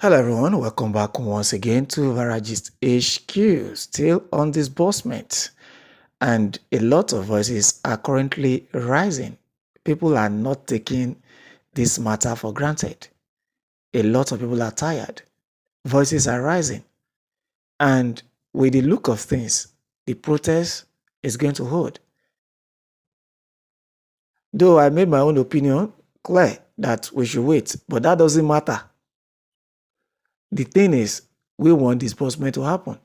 Hello everyone, welcome back once again to Varagist HQ, still on disbursement. And a lot of voices are currently rising. People are not taking this matter for granted. A lot of people are tired. Voices are rising. And with the look of things, the protest is going to hold. Though I made my own opinion clear that we should wait, but that doesn't matter. The thing is, we want disbursement to happen.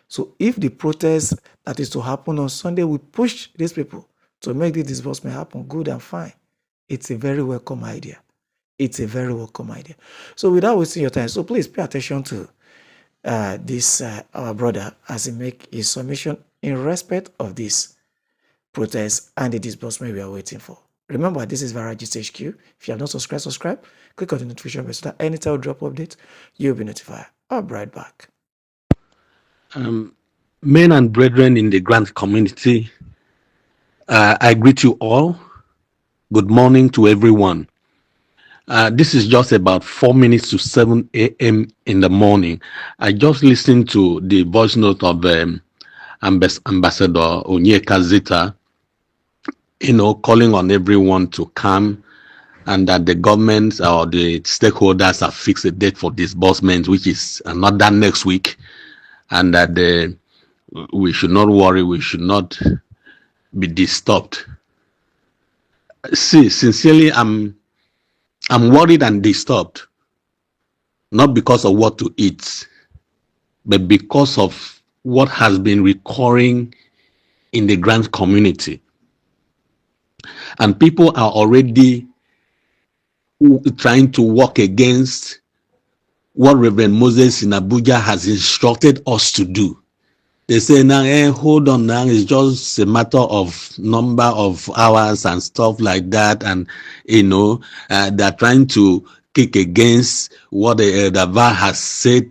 So if the protest that is to happen on Sunday, we push these people to make the disbursement happen, good and fine. It's a very welcome idea. It's a very welcome idea. So without wasting your time, so please pay attention to this our brother as he make his submission in respect of this protest and the disbursement we are waiting for. Remember, this is Varagist HQ. If you have not subscribed, subscribe. Click on the notification bell so that anytime we drop update, you'll be notified. I'll be right back. Men and brethren in the grant community, I greet you all. Good morning to everyone. This is just about 4 minutes to 7 a.m. in the morning. I just listened to the voice note of Ambassador Onyeka Zita, calling on everyone to come and that the government or the stakeholders have fixed a date for disbursement, which is another next week, and that we should not worry, we should not be disturbed. See, sincerely, I'm worried and disturbed, not because of what to eat, but because of what has been recurring in the grant community. And people are already trying to work against what Reverend Moses in Abuja has instructed us to do. They say now, hold on now, it's just a matter of number of hours and stuff like that. And, they're trying to kick against what the VAR has said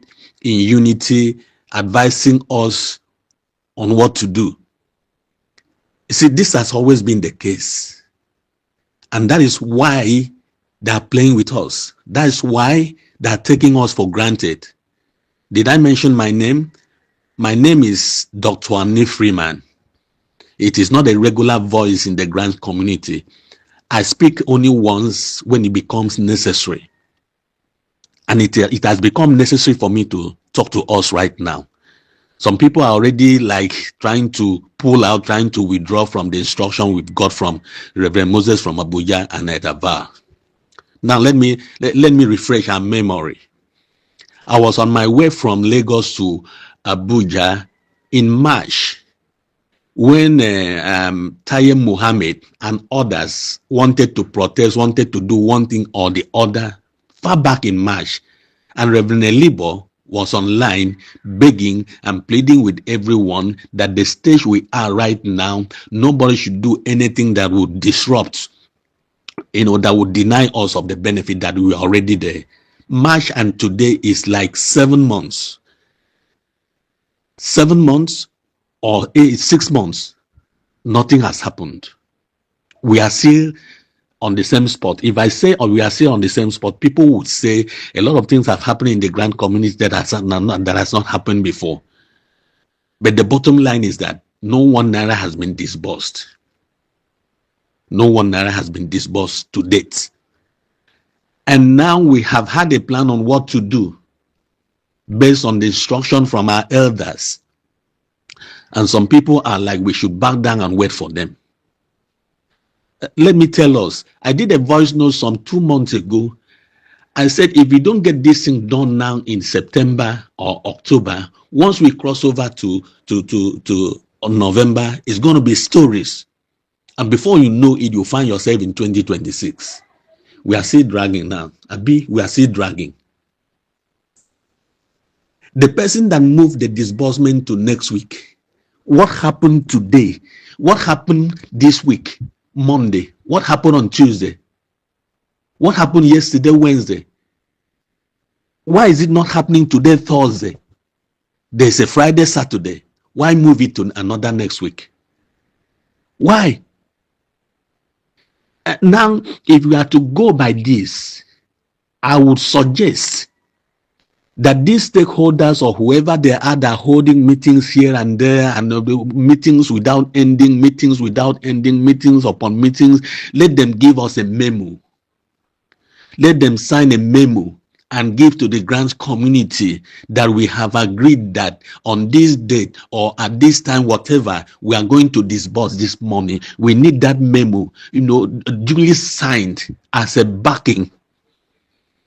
in unity, advising us on what to do. You see, this has always been the case. And that is why they're playing with us. That is why they're taking us for granted. Did I mention my name? My name is Dr. Annie Freeman. It is not a regular voice in the grant community. I speak only once when it becomes necessary. And it has become necessary for me to talk to us right now. Some people are already trying to pull out, trying to withdraw from the instruction we've got from Reverend Moses from Abuja and Edava. Now let me refresh our memory. I was on my way from Lagos to Abuja in March when Taye Muhammad and others wanted to protest, wanted to do one thing or the other far back in March. And Reverend Elibo was online begging and pleading with everyone that the stage we are right now, nobody should do anything that would disrupt, that would deny us of the benefit that we are already there. March and today is like 7 months. 7 months or 6 months, nothing has happened. We are still on the same spot. If I say we are still on the same spot, people would say a lot of things have happened in the grant community that has not happened before. But the bottom line is that no 1 naira has been disbursed. No 1 naira has been disbursed to date. And now we have had a plan on what to do based on the instruction from our elders. And some people are like, we should back down and wait for them. Let me tell us, I did a voice note some 2 months ago. I said, if we don't get this thing done now in September or October, once we cross over to November, it's going to be stories. And before you know it, you'll find yourself in 2026. We are still dragging now. Abi, we are still dragging. The person that moved the disbursement to next week, what happened today? What happened this week, Monday? What happened on Tuesday? What happened yesterday, Wednesday? Why is it not happening today, Thursday? There's a Friday, Saturday. Why move it to another next week? Why? Now, if we are to go by this, I would suggest that these stakeholders or whoever they are that are holding meetings here and there and meetings without ending, meetings upon meetings, let them give us a memo. Let them sign a memo and give to the grants community that we have agreed that on this date or at this time, whatever, we are going to disburse this money. We need that memo, duly signed as a backing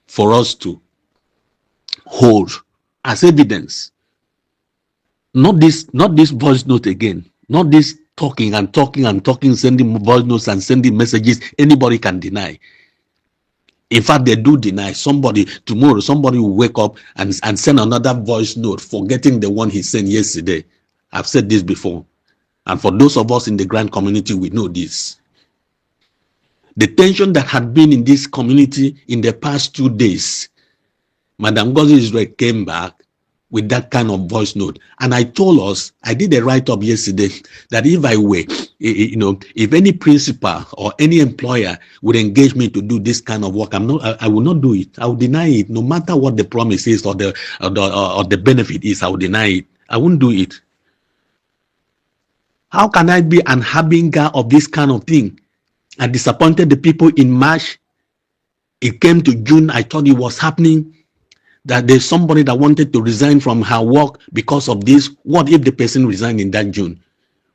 for us to hold as evidence. Not this voice note again. Not this talking, sending voice notes and sending messages anybody can deny. In fact, they do deny. Tomorrow, somebody will wake up and send another voice note, forgetting the one he sent yesterday. I've said this before. And for those of us in the grant community, we know this. The tension that had been in this community in the past 2 days, Madam Ngozi Israel came back with that kind of voice note. And I did a write-up yesterday that if I were, if any principal or any employer would engage me to do this kind of work, I will not do it. I will deny it. No matter what the promise is or the benefit is, I will deny it. I won't do it. How can I be an harbinger of this kind of thing? I disappointed the people in March. It came to June, I thought it was happening. That there's somebody that wanted to resign from her work because of this. What if the person resigned in that June?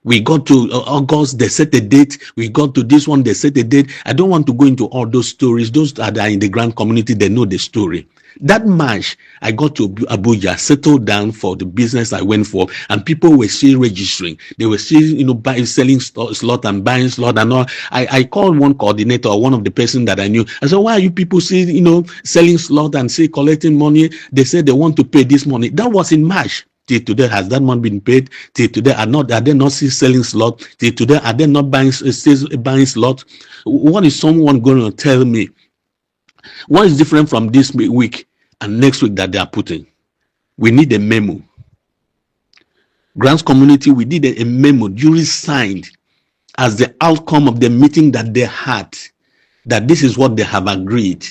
We got to August, they set a date. We got to this one, they set a date. I don't want to go into all those stories. Those that are in the grant community, they know the story. That March, I got to Abuja, settled down for the business I went for, and people were still registering. They were still, selling slot and buying slot and all. I called one coordinator or one of the person that I knew. I said, why are you people still, selling slot and still collecting money? They said they want to pay this money. That was in March. Till today, has that money been paid? Till today, are they not still selling slot? Till today, are they not still buying slot? What is someone going to tell me? What is different from this week and next week that they are putting? We need a memo. Grants community, we need a memo duly signed as the outcome of the meeting that they had, that this is what they have agreed.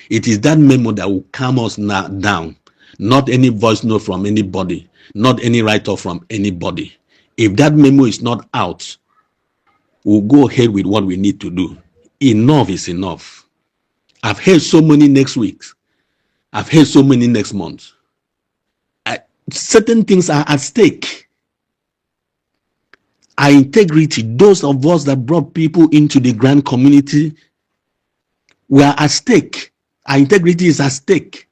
It is that memo that will calm us down, not any voice note from anybody, not any write-off from anybody. If that memo is not out, we'll go ahead with what we need to do. Enough is enough. I've heard so many next weeks. I've heard so many next month. Certain things are at stake. Our integrity, those of us that brought people into the grant community, we are at stake. Our integrity is at stake.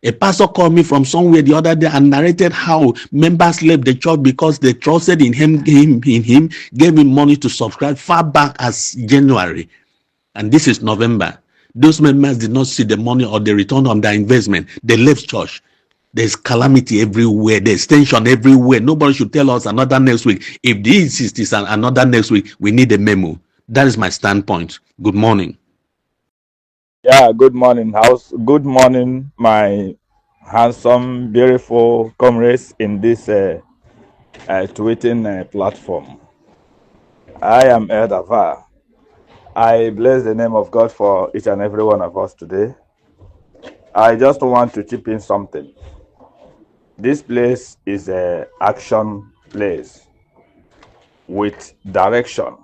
A pastor called me from somewhere the other day and narrated how members left the church because they trusted in him, gave him money to subscribe far back as January. And this is November. Those members did not see the money or the return on their investment. They left church. There's calamity everywhere. There's tension everywhere. Nobody should tell us another next week. If this is another next week, we need a memo. That is my standpoint. Good morning. Yeah, good morning, house. Good morning, my handsome, beautiful comrades in this tweeting platform. I am Elder Va. I bless the name of God for each and every one of us today. I just want to chip in something. This place is an action place with direction.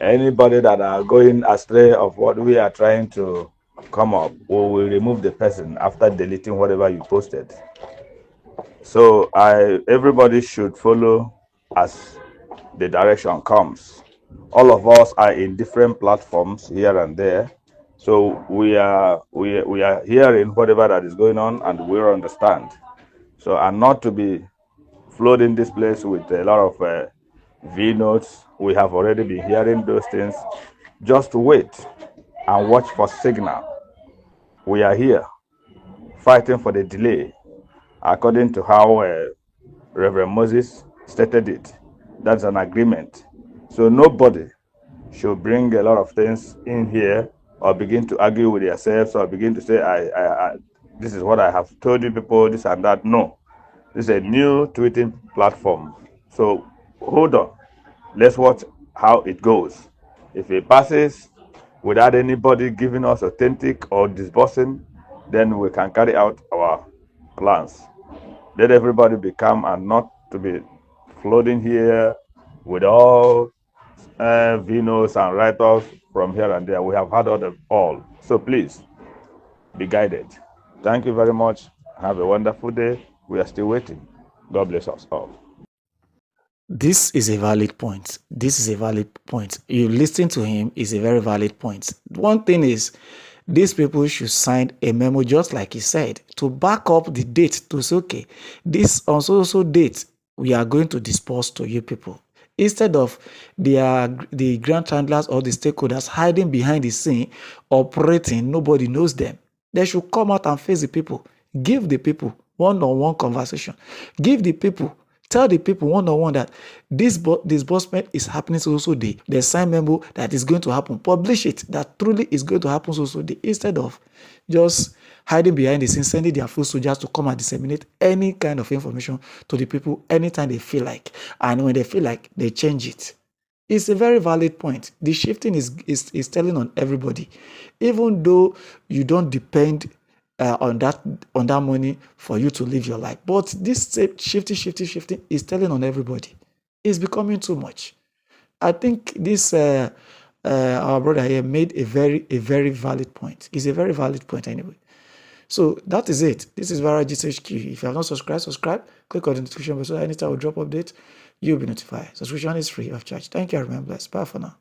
Anybody that are going astray of what we are trying to come up, we will remove the person after deleting whatever you posted. So everybody should follow as the direction comes. All of us are in different platforms here and there. So we are hearing whatever that is going on and we understand. So and not to be flooding this place with a lot of V notes. We have already been hearing those things. Just wait and watch for signal. We are here fighting for the delay according to how Reverend Moses stated it. That's an agreement. So nobody should bring a lot of things in here or begin to argue with yourselves or begin to say, this is what I have told you people, this and that. No. This is a new tweeting platform. So hold on. Let's watch how it goes. If it passes without anybody giving us authentic or disbursing, then we can carry out our plans. Let everybody be calm and not to be floating here with all vinos and write-offs from here and there. We have had all. So please, be guided. Thank you very much. Have a wonderful day. We are still waiting. God bless us all. This is a valid point. This is a valid point. You listen to him is a very valid point. One thing is, these people should sign a memo, just like he said, to back up the date to say, okay, this on so date, we are going to disperse to you people. Instead of the grant handlers or the stakeholders hiding behind the scene, operating, nobody knows them. They should come out and face the people. Give the people one-on-one conversation. Give the people, tell the people one-on-one that this disbursement is happening so day. The sign memo that is going to happen. Publish it that truly is going to happen so day. Instead of just hiding behind the scene, sending their full soldiers to come and disseminate any kind of information to the people anytime they feel like. And when they feel like, they change it. It's a very valid point. The shifting is telling on everybody. Even though you don't depend on that money for you to live your life. But this shifting is telling on everybody. It's becoming too much. I think this our brother here made a very valid point. It's a very valid point anyway. So that is it. This is Vara GTHQ. If you have not subscribe. Click on the notification bell so anytime we drop update, you'll be notified. Subscription is free of charge. Thank you. I remain blessed. Bye for now.